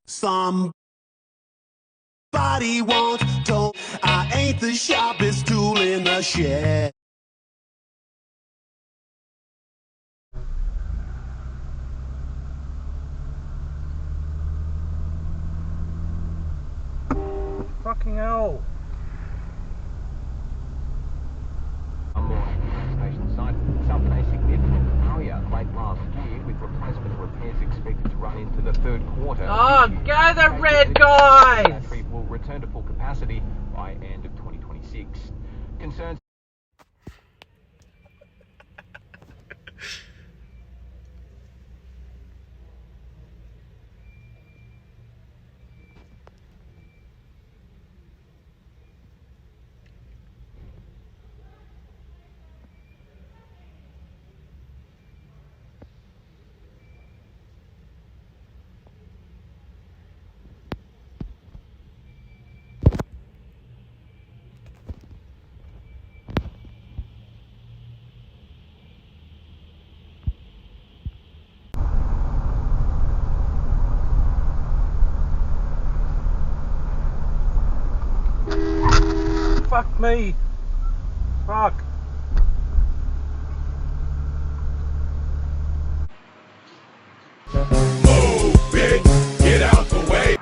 Somebody once told I ain't the sharpest tool in the shed. Fucking hell. Station site suffered a significant failure late last year, with replacement repairs expected to run into the third quarter. Oh, go the red guys! The battery will return to full capacity by end of 2026. Concerns. Fuck me. Fuck. Move it, get out the way.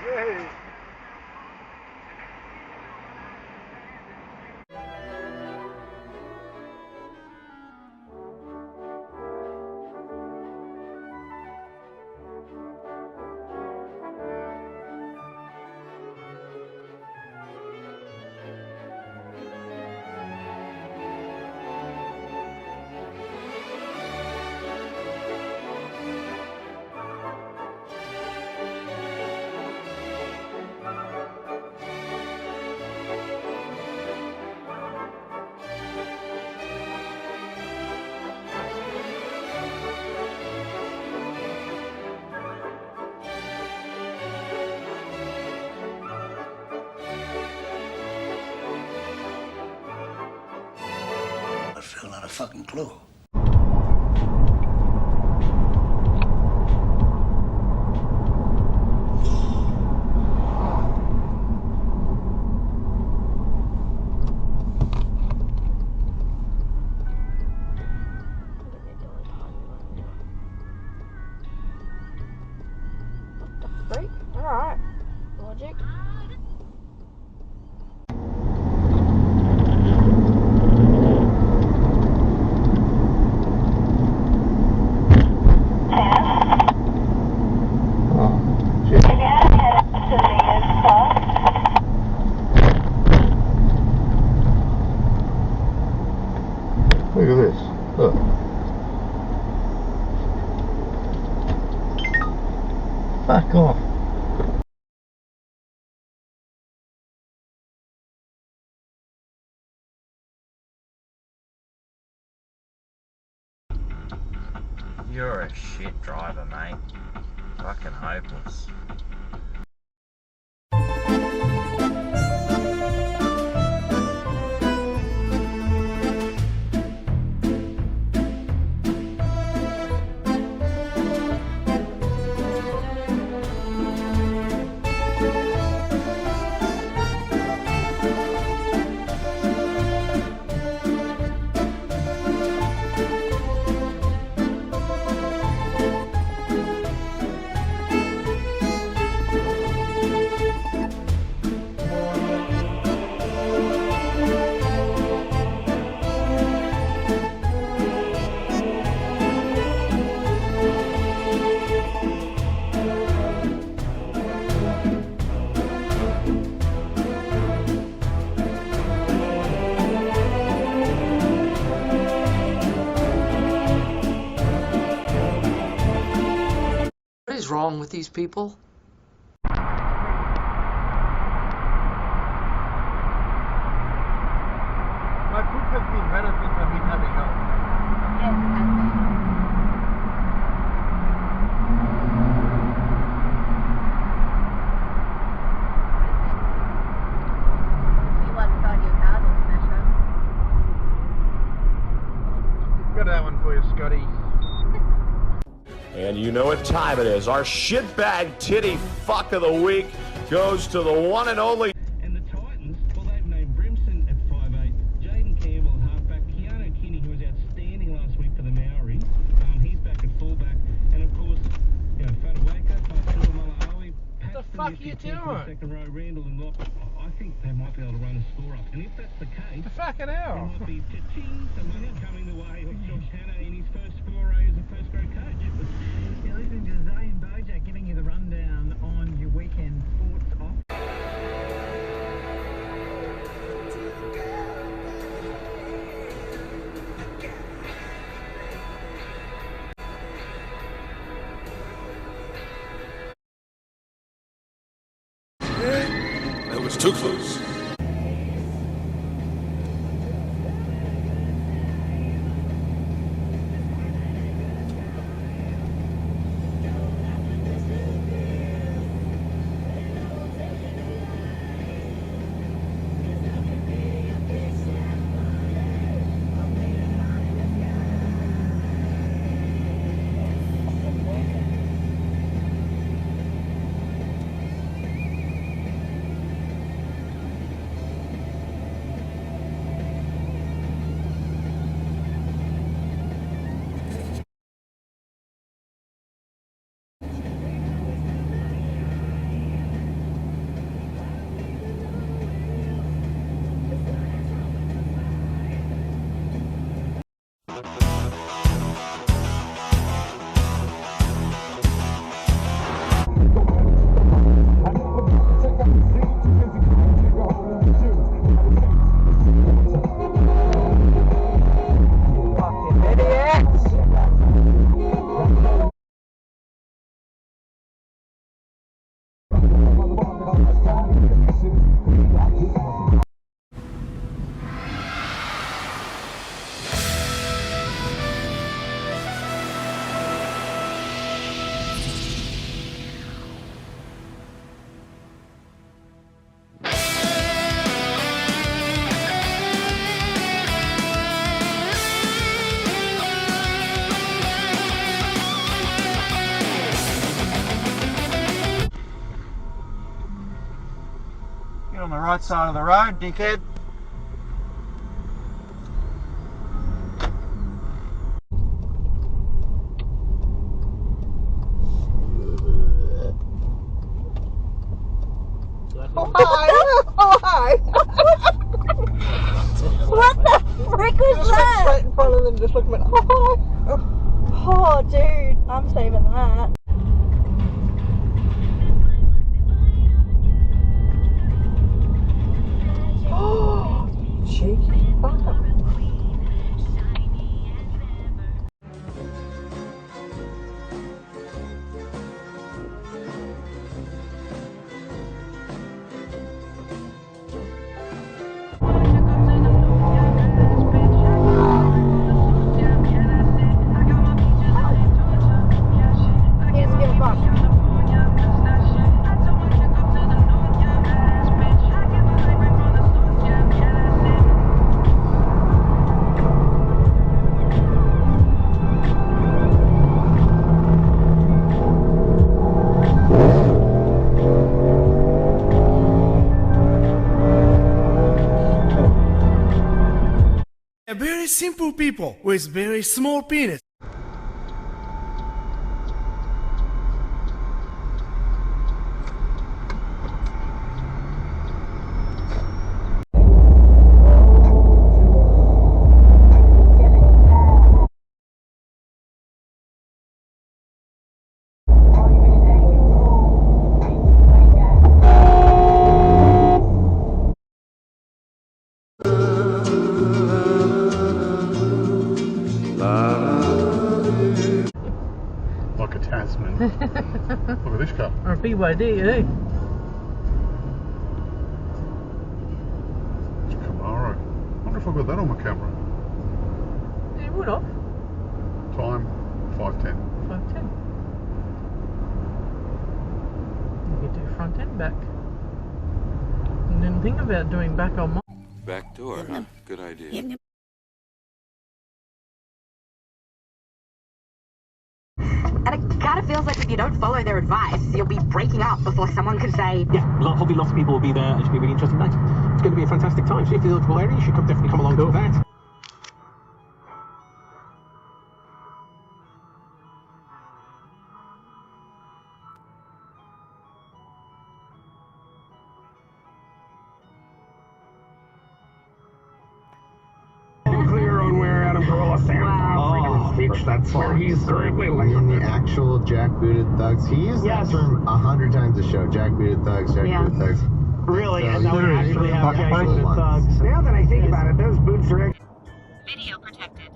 Yay. I feel not a fucking clue. Break? Alright. Logic. Look at this. Look. Back off. You're a shit driver, mate. Fucking hopeless. is wrong with these people? My poop has been better since I've been having up. Yes, it has been. See what cardio smasher. Got that one for you, Scotty. And you know what time it is. Our shitbag titty fuck of the week goes to the one and only. And the Titans, well, they've named Brimson at 5'8", Jaden Campbell at halfback, Keanu Kinney, who was outstanding last week for the Maori, he's back at fullback, and of course, you know, Fadawaka, Paisula Malaawi, The fuck are you doing? second row, Randall and Locke. I think they might be able to run a score up, and if that's the case, The fucking there hell. might be cha-ching, some money coming the way of Josh Hanna in his first foray as a first-grade coach. You're listening to Zay and Bojack giving you the rundown on your weekend sports off. That was too close. Get on the right side of the road, dickhead. What the frick was that? Straight in front of them, just looking at Oh, dude, I'm saving that. cheeky fucker. He doesn't give a fuck. Very simple people with very small penis. La, la, la. Look at this car. Or a BYD, eh? It's a Camaro. I wonder if I got that on my camera. Yeah, would have. Time 5:10. 510. You could do front and back. I didn't think about doing back on mine. Back door, huh? Good idea. And it kind of feels like if you don't follow their advice, you'll be breaking up before someone can say, Yeah, hopefully lots of people will be there. It should be a really interesting night. It's going to be a fantastic time. So if you're in the local area, you should definitely come along to that. Clear on where Adam Carolla stands on freedom of speech. That's where he's currently In the actual jackbooted thugs, he used that term 100 times a show. Jackbooted thugs, jackbooted thugs. Really, So and now we actually have jackbooted jackbooted thugs. Now that I think about it, those boots are actually... Video protected.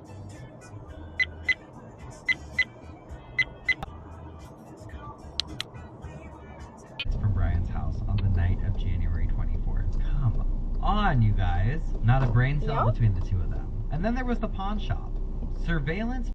From Brian's house on the night of January 24th. Come on, you guys. Not a brain cell Yep. between the two of them. And then there was the pawn shop. Surveillance.